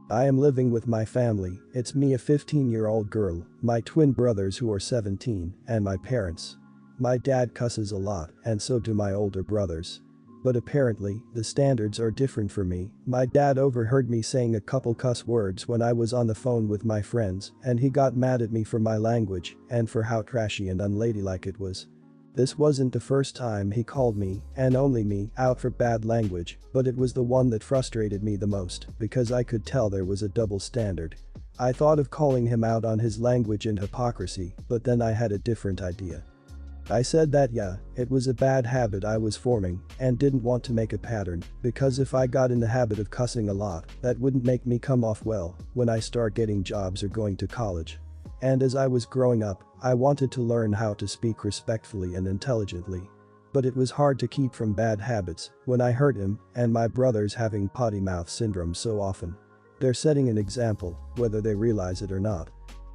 I am living with my family, it's me, a 15-year-old girl, my twin brothers who are 17, and my parents. My dad cusses a lot, and so do my older brothers. But apparently, the standards are different for me. My dad overheard me saying a couple cuss words when I was on the phone with my friends, and he got mad at me for my language and for how trashy and unladylike it was. This wasn't the first time he called me, and only me, out for bad language, but it was the one that frustrated me the most because I could tell there was a double standard. I thought of calling him out on his language and hypocrisy, but then I had a different idea. I said that yeah, it was a bad habit I was forming and didn't want to make a pattern because if I got in the habit of cussing a lot, that wouldn't make me come off well when I start getting jobs or going to college. And as I was growing up, I wanted to learn how to speak respectfully and intelligently. But it was hard to keep from bad habits when I heard him and my brothers having potty mouth syndrome so often. They're setting an example, whether they realize it or not.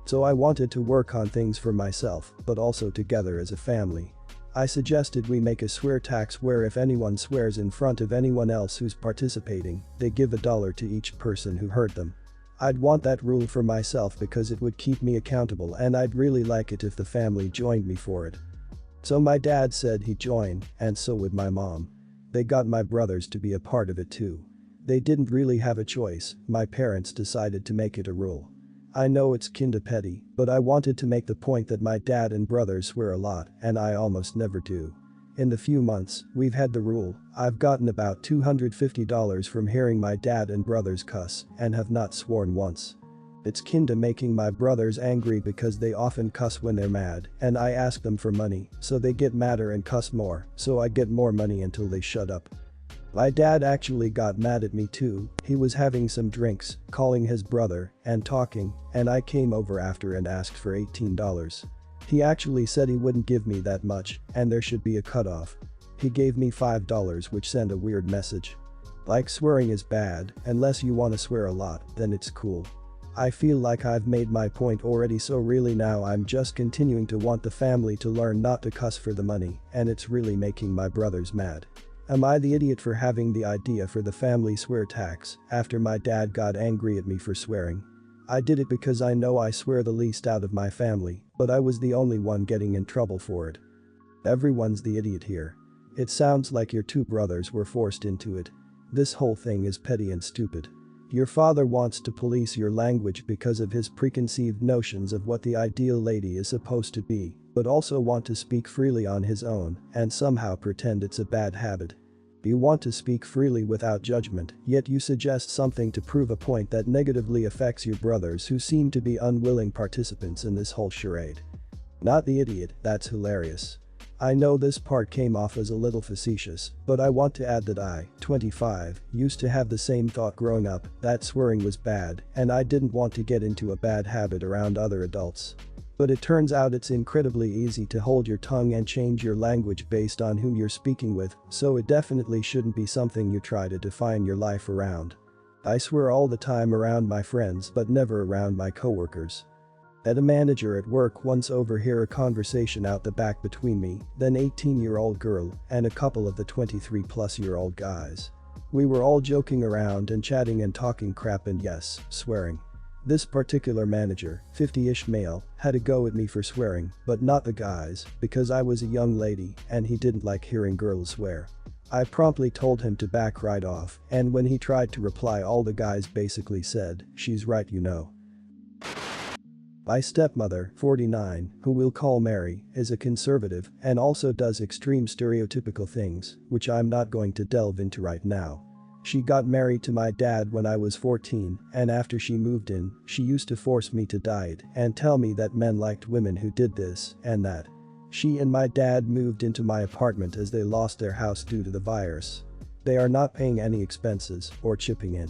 So I wanted to work on things for myself, but also together as a family. I suggested we make a swear tax where if anyone swears in front of anyone else who's participating, they give $1 to each person who heard them. I'd want that rule for myself because it would keep me accountable and I'd really like it if the family joined me for it. So my dad said he'd join, and so would my mom. They got my brothers to be a part of it too. They didn't really have a choice, my parents decided to make it a rule. I know it's kinda petty, but I wanted to make the point that my dad and brothers swear a lot and I almost never do. In the few months we've had the rule, I've gotten about $250 from hearing my dad and brothers cuss and have not sworn once. It's kinda making my brothers angry because they often cuss when they're mad and I ask them for money, so they get madder and cuss more, so I get more money until they shut up. My dad actually got mad at me too. He was having some drinks, calling his brother, and talking, and I came over after and asked for $18. He actually said he wouldn't give me that much, and there should be a cutoff. He gave me $5, which sent a weird message. Like, swearing is bad, unless you wanna swear a lot, then it's cool. I feel like I've made my point already, so really now I'm just continuing to want the family to learn not to cuss for the money, and it's really making my brothers mad. Am I the idiot for having the idea for the family swear tax after my dad got angry at me for swearing? I did it because I know I swear the least out of my family, but I was the only one getting in trouble for it. Everyone's the idiot here. It sounds like your two brothers were forced into it. This whole thing is petty and stupid. Your father wants to police your language because of his preconceived notions of what the ideal lady is supposed to be, but also want to speak freely on his own and somehow pretend it's a bad habit. You want to speak freely without judgment, yet you suggest something to prove a point that negatively affects your brothers who seem to be unwilling participants in this whole charade. Not the idiot, that's hilarious. I know this part came off as a little facetious, but I want to add that I, 25, used to have the same thought growing up, that swearing was bad, and I didn't want to get into a bad habit around other adults. But it turns out it's incredibly easy to hold your tongue and change your language based on who you're speaking with, so it definitely shouldn't be something you try to define your life around. I swear all the time around my friends but never around my coworkers. Had a manager at work once overhear a conversation out the back between me, then 18-year-old girl, and a couple of the 23-plus-year-old guys. We were all joking around and chatting and talking crap and yes, swearing. This particular manager, 50-ish male, had a go at me for swearing, but not the guys, because I was a young lady and he didn't like hearing girls swear. I promptly told him to back right off, and when he tried to reply all the guys basically said, "She's right, you know." My stepmother, 49, who we'll call Mary, is a conservative and also does extreme stereotypical things, which I'm not going to delve into right now. She got married to my dad when I was 14, and after she moved in, she used to force me to diet and tell me that men liked women who did this and that. She and my dad moved into my apartment as they lost their house due to the virus. They are not paying any expenses or chipping in.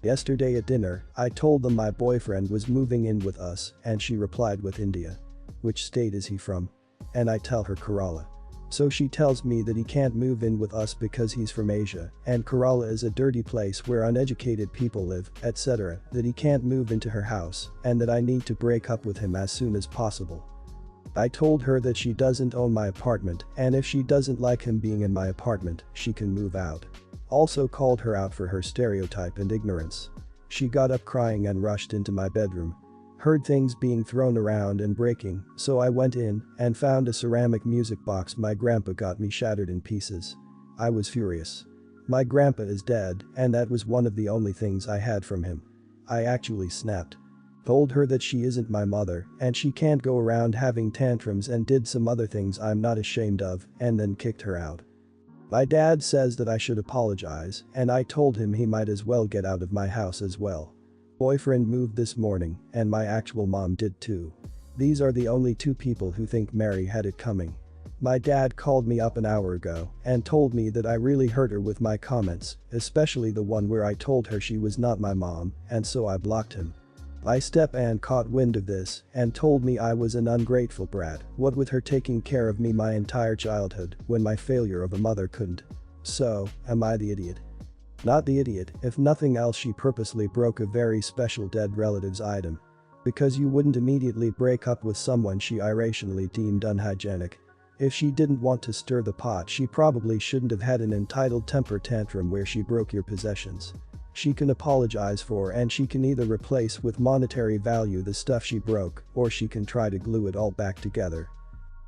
Yesterday at dinner, I told them my boyfriend was moving in with us and she replied with India. Which state is he from? And I tell her Kerala. So she tells me that he can't move in with us because he's from Asia and Kerala is a dirty place where uneducated people live, etc., that he can't move into her house and that I need to break up with him as soon as possible. I told her that she doesn't own my apartment and if she doesn't like him being in my apartment, she can move out. Also called her out for her stereotype and ignorance. She got up crying and rushed into my bedroom. Heard things being thrown around and breaking, so I went in and found a ceramic music box my grandpa got me shattered in pieces. I was furious. My grandpa is dead, and that was one of the only things I had from him. I actually snapped. Told her that she isn't my mother and she can't go around having tantrums, and did some other things I'm not ashamed of, and then kicked her out. My dad says that I should apologize, and I told him he might as well get out of my house as well. Boyfriend moved this morning, and my actual mom did too. These are the only two people who think Mary had it coming. My dad called me up an hour ago and told me that I really hurt her with my comments, especially the one where I told her she was not my mom, and so I blocked him. My step-aunt caught wind of this and told me I was an ungrateful brat, what with her taking care of me my entire childhood when my failure of a mother couldn't. So, am I the idiot? Not the idiot. If nothing else, she purposely broke a very special dead relative's item. Because you wouldn't immediately break up with someone she irrationally deemed unhygienic. If she didn't want to stir the pot, she probably shouldn't have had an entitled temper tantrum where she broke your possessions. She can apologize for, and she can either replace with monetary value the stuff she broke, or she can try to glue it all back together.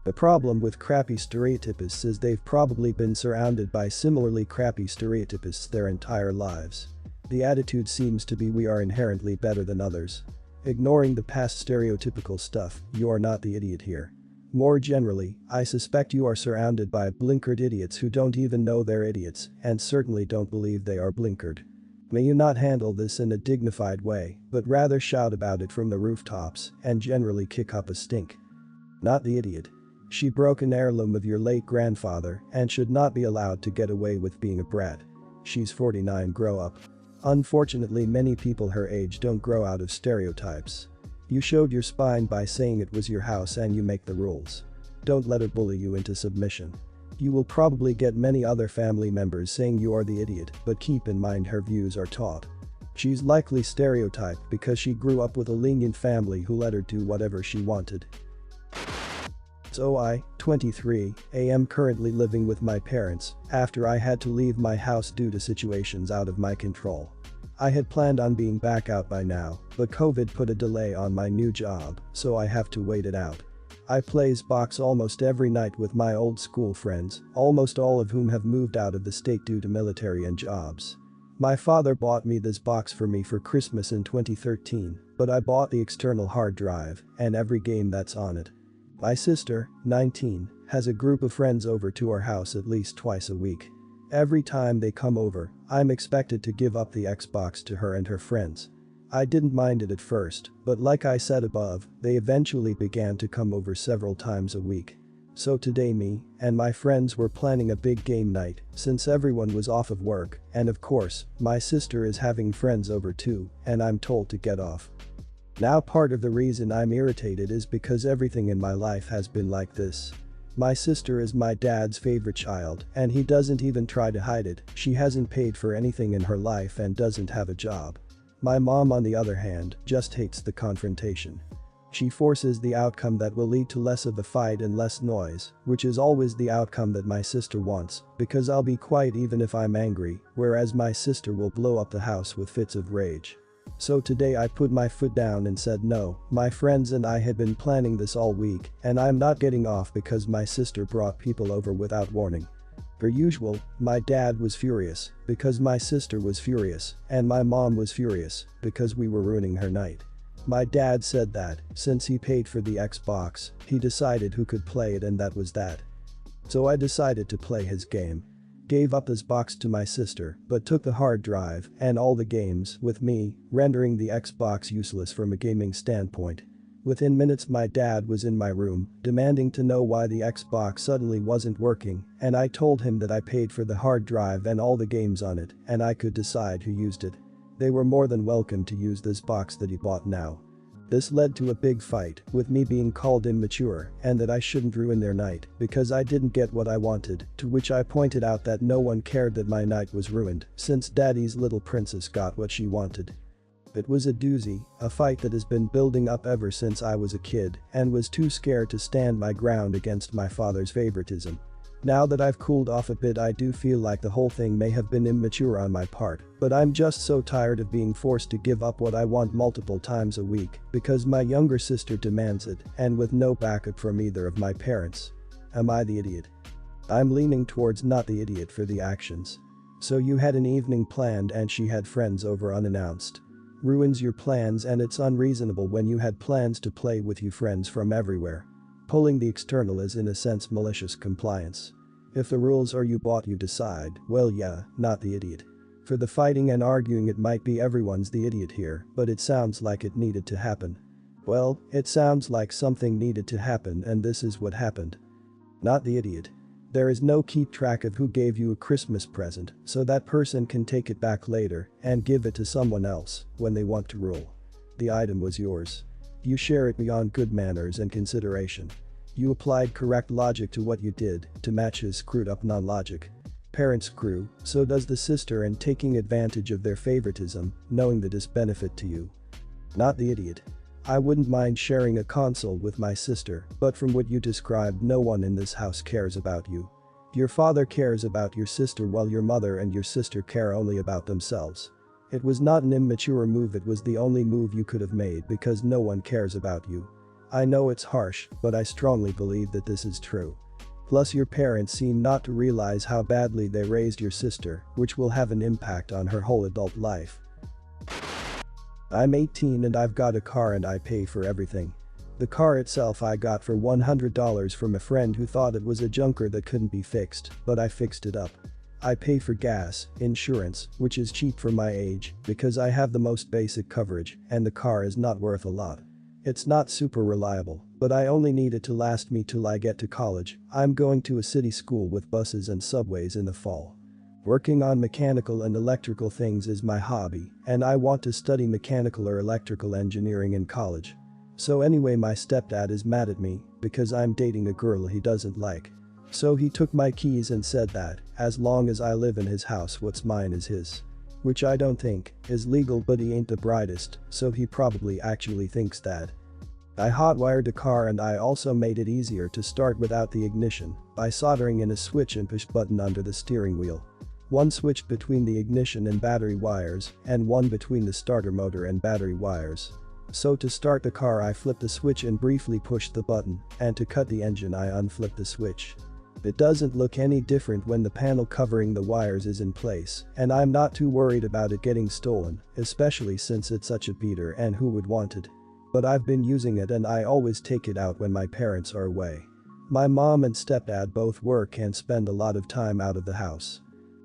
The problem with crappy stereotypists is they've probably been surrounded by similarly crappy stereotypists their entire lives. The attitude seems to be we are inherently better than others. Ignoring the past stereotypical stuff, you are not the idiot here. More generally, I suspect you are surrounded by blinkered idiots who don't even know they're idiots and certainly don't believe they are blinkered. May you not handle this in a dignified way, but rather shout about it from the rooftops and generally kick up a stink. Not the idiot. She broke an heirloom of your late grandfather and should not be allowed to get away with being a brat. She's 49, grow up. Unfortunately, many people her age don't grow out of stereotypes. You showed your spine by saying it was your house and you make the rules. Don't let her bully you into submission. You will probably get many other family members saying you are the idiot, but keep in mind her views are taught. She's likely stereotyped because she grew up with a lenient family who let her do whatever she wanted. So I, 23, am currently living with my parents after I had to leave my house due to situations out of my control. I had planned on being back out by now, but COVID put a delay on my new job, so I have to wait it out. I plays box almost every night with my old school friends, almost all of whom have moved out of the state due to military and jobs. My father bought me this box for me for Christmas in 2013, but I bought the external hard drive and every game that's on it. My sister, 19, has a group of friends over to our house at least twice a week. Every time they come over, I'm expected to give up the Xbox to her and her friends. I didn't mind it at first, but like I said above, they eventually began to come over several times a week. So today me and my friends were planning a big game night since everyone was off of work, and of course, my sister is having friends over too, and I'm told to get off. Now part of the reason I'm irritated is because everything in my life has been like this. My sister is my dad's favorite child and he doesn't even try to hide it. She hasn't paid for anything in her life and doesn't have a job. My mom, on the other hand, just hates the confrontation. She forces the outcome that will lead to less of the fight and less noise, which is always the outcome that my sister wants, because I'll be quiet even if I'm angry, whereas my sister will blow up the house with fits of rage. So today I put my foot down and said no, my friends and I had been planning this all week, and I'm not getting off because my sister brought people over without warning. Per usual, my dad was furious because my sister was furious, and my mom was furious because we were ruining her night. My dad said that, since he paid for the Xbox, he decided who could play it and that was that. So I decided to play his game. Gave up his box to my sister, but took the hard drive and all the games with me, rendering the Xbox useless from a gaming standpoint. Within minutes my dad was in my room, demanding to know why the Xbox suddenly wasn't working, and I told him that I paid for the hard drive and all the games on it, and I could decide who used it. They were more than welcome to use this box that he bought now. This led to a big fight, with me being called immature and that I shouldn't ruin their night because I didn't get what I wanted, to which I pointed out that no one cared that my night was ruined since daddy's little princess got what she wanted. It was a doozy, a fight that has been building up ever since I was a kid and was too scared to stand my ground against my father's favoritism. Now that I've cooled off a bit, I do feel like the whole thing may have been immature on my part, but I'm just so tired of being forced to give up what I want multiple times a week because my younger sister demands it and with no backup from either of my parents. Am I the idiot? I'm leaning towards not the idiot for the actions. So you had an evening planned and she had friends over unannounced. Ruins your plans, and it's unreasonable when you had plans to play with you friends from everywhere. Pulling the external is in a sense malicious compliance. If the rules are you bought, you decide, well yeah, not the idiot. For the fighting and arguing, it might be everyone's the idiot here, but it sounds like it needed to happen. Well, it sounds like something needed to happen and this is what happened. Not the idiot. There is no keep track of who gave you a Christmas present, so that person can take it back later and give it to someone else when they want to rule. The item was yours. You share it beyond good manners and consideration. You applied correct logic to what you did to match his screwed up non-logic. Parents screw, so does the sister, and taking advantage of their favoritism, knowing the disbenefit to you. Not the idiot. I wouldn't mind sharing a console with my sister, but from what you described, no one in this house cares about you. Your father cares about your sister while your mother and your sister care only about themselves. It was not an immature move, it was the only move you could have made because no one cares about you. I know it's harsh, but I strongly believe that this is true. Plus your parents seem not to realize how badly they raised your sister, which will have an impact on her whole adult life. I'm 18 and I've got a car and I pay for everything. The car itself I got for $100 from a friend who thought it was a junker that couldn't be fixed, but I fixed it up. I pay for gas, insurance, which is cheap for my age because I have the most basic coverage and the car is not worth a lot. It's not super reliable, but I only need it to last me till I get to college. I'm going to a city school with buses and subways in the fall. Working on mechanical and electrical things is my hobby, and I want to study mechanical or electrical engineering in college. So anyway, my stepdad is mad at me because I'm dating a girl he doesn't like. So he took my keys and said that, as long as I live in his house, what's mine is his. Which I don't think is legal, but he ain't the brightest, so he probably actually thinks that. I hotwired the car and I also made it easier to start without the ignition by soldering in a switch and push button under the steering wheel. One switch between the ignition and battery wires and one between the starter motor and battery wires. So to start the car I flipped the switch and briefly pushed the button, and to cut the engine I unflipped the switch. It doesn't look any different when the panel covering the wires is in place, and I'm not too worried about it getting stolen, especially since it's such a beater and who would want it. But I've been using it and I always take it out when my parents are away. My mom and stepdad both work and spend a lot of time out of the house.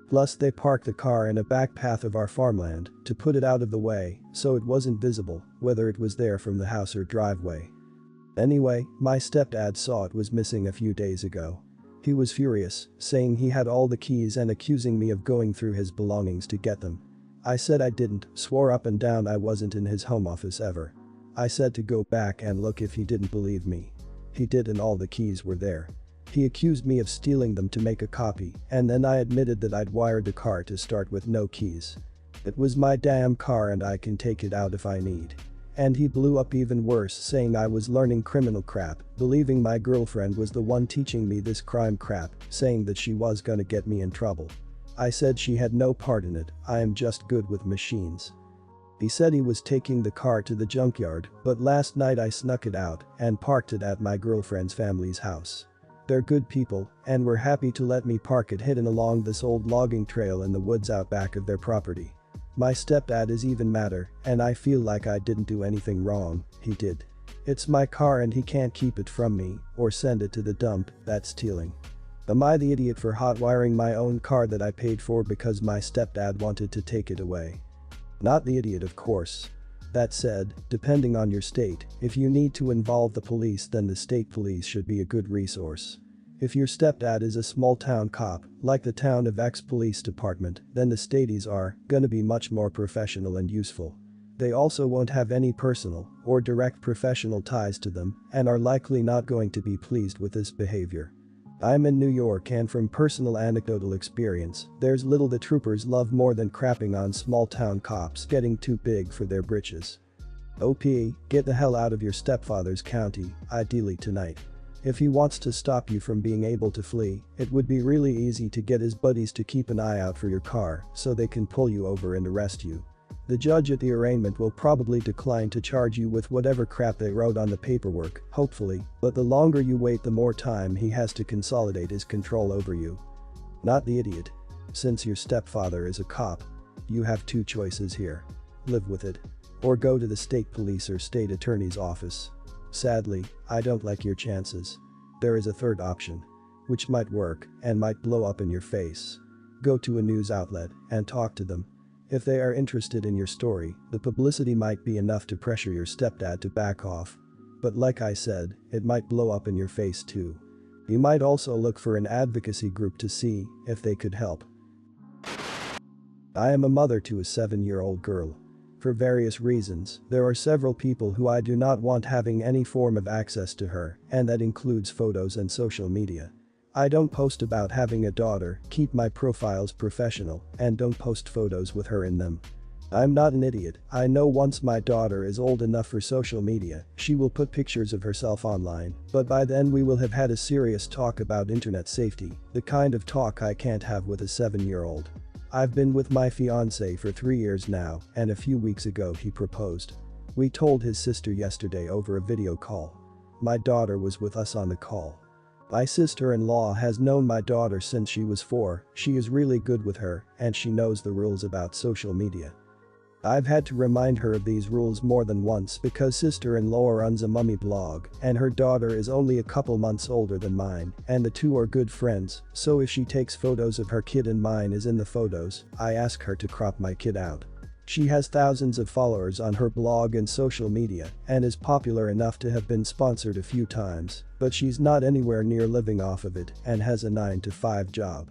Plus they park the car in a back path of our farmland to put it out of the way so it wasn't visible whether it was there from the house or driveway. Anyway, my stepdad saw it was missing a few days ago. He was furious, saying he had all the keys and accusing me of going through his belongings to get them. I said I didn't, swore up and down I wasn't in his home office ever. I said to go back and look if he didn't believe me. He did and all the keys were there. He accused me of stealing them to make a copy, and then I admitted that I'd wired the car to start with no keys. It was my damn car and I can take it out if I need. And he blew up even worse, saying I was learning criminal crap, believing my girlfriend was the one teaching me this crime crap, saying that she was gonna get me in trouble. I said she had no part in it, I am just good with machines. He said he was taking the car to the junkyard, but last night I snuck it out and parked it at my girlfriend's family's house. They're good people and were happy to let me park it hidden along this old logging trail in the woods out back of their property. My stepdad is even madder, and I feel like I didn't do anything wrong, he did. It's my car and he can't keep it from me or send it to the dump, that's stealing. Am I the idiot for hotwiring my own car that I paid for because my stepdad wanted to take it away? Not the idiot, of course. That said, depending on your state, if you need to involve the police, then the state police should be a good resource. If your stepdad is a small town cop, like the town of X police department, then the staties are gonna be much more professional and useful. They also won't have any personal or direct professional ties to them and are likely not going to be pleased with this behavior. I'm in New York and from personal anecdotal experience, there's little the troopers love more than crapping on small town cops getting too big for their britches. OP, get the hell out of your stepfather's county, ideally tonight. If he wants to stop you from being able to flee, it would be really easy to get his buddies to keep an eye out for your car so they can pull you over and arrest you. The judge at the arraignment will probably decline to charge you with whatever crap they wrote on the paperwork, hopefully, but the longer you wait the more time he has to consolidate his control over you. Not the idiot. Since your stepfather is a cop, you have two choices here. Live with it. Or go to the state police or state attorney's office. Sadly, I don't like your chances. There is a third option. Which might work and might blow up in your face. Go to a news outlet and talk to them. If they are interested in your story, the publicity might be enough to pressure your stepdad to back off. But like I said, it might blow up in your face too. You might also look for an advocacy group to see if they could help. I am a mother to a 7-year-old girl. For various reasons, there are several people who I do not want having any form of access to her, and that includes photos and social media. I don't post about having a daughter, keep my profiles professional, and don't post photos with her in them. I'm not an idiot. I know once my daughter is old enough for social media, she will put pictures of herself online, but by then we will have had a serious talk about internet safety, the kind of talk I can't have with a 7-year-old. I've been with my fiancé for 3 years now, and a few weeks ago he proposed. We told his sister yesterday over a video call. My daughter was with us on the call. My sister-in-law has known my daughter since she was 4, she is really good with her, and she knows the rules about social media. I've had to remind her of these rules more than once because sister-in-law runs a mummy blog and her daughter is only a couple months older than mine and the two are good friends, so if she takes photos of her kid and mine is in the photos, I ask her to crop my kid out. She has thousands of followers on her blog and social media and is popular enough to have been sponsored a few times, but she's not anywhere near living off of it and has a 9-to-5 job.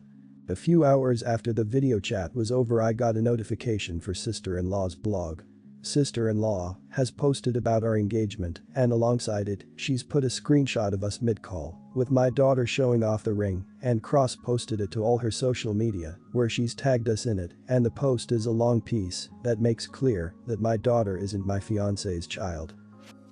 A few hours after the video chat was over I got a notification for sister-in-law's blog. Sister-in-law has posted about our engagement and alongside it, she's put a screenshot of us mid-call with my daughter showing off the ring and cross-posted it to all her social media where she's tagged us in it and the post is a long piece that makes clear that my daughter isn't my fiancé's child.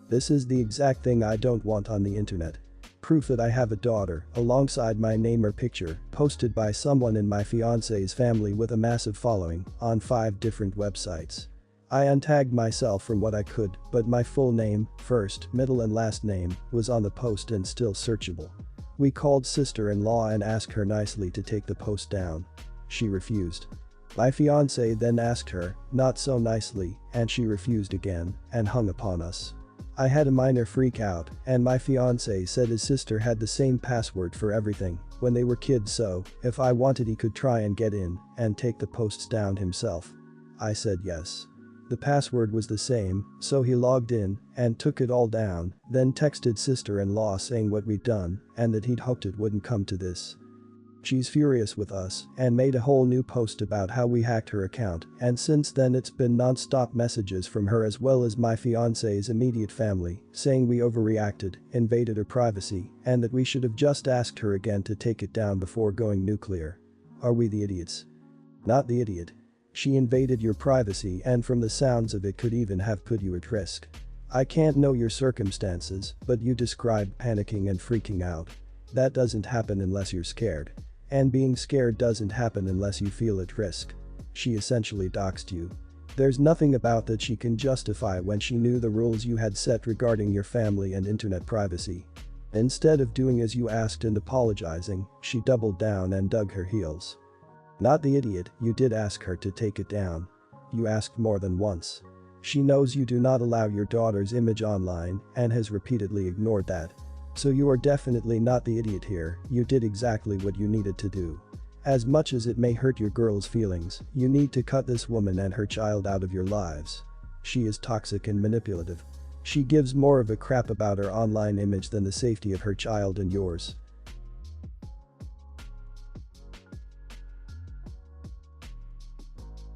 This is the exact thing I don't want on the internet. Proof that I have a daughter, alongside my name or picture, posted by someone in my fiancé's family with a massive following, on 5 different websites. I untagged myself from what I could, but my full name, first, middle and last name, was on the post and still searchable. We called sister-in-law and asked her nicely to take the post down. She refused. My fiancé then asked her, not so nicely, and she refused again, and hung upon us. I had a minor freak out, and my fiancé said his sister had the same password for everything when they were kids, so if I wanted he could try and get in and take the posts down himself. I said yes. The password was the same, so he logged in and took it all down, then texted sister-in-law saying what we'd done and that he'd hoped it wouldn't come to this. She's furious with us and made a whole new post about how we hacked her account, and since then it's been non-stop messages from her as well as my fiancé's immediate family saying we overreacted, invaded her privacy, and that we should have just asked her again to take it down before going nuclear. Are we the idiots? Not the idiot. She invaded your privacy and from the sounds of it could even have put you at risk. I can't know your circumstances, but you described panicking and freaking out. That doesn't happen unless you're scared. And being scared doesn't happen unless you feel at risk. She essentially doxed you. There's nothing about that she can justify when she knew the rules you had set regarding your family and internet privacy. Instead of doing as you asked and apologizing, she doubled down and dug her heels. Not the idiot, you did ask her to take it down. You asked more than once. She knows you do not allow your daughter's image online and has repeatedly ignored that. So you are definitely not the idiot here, you did exactly what you needed to do. As much as it may hurt your girl's feelings, you need to cut this woman and her child out of your lives. She is toxic and manipulative. She gives more of a crap about her online image than the safety of her child and yours.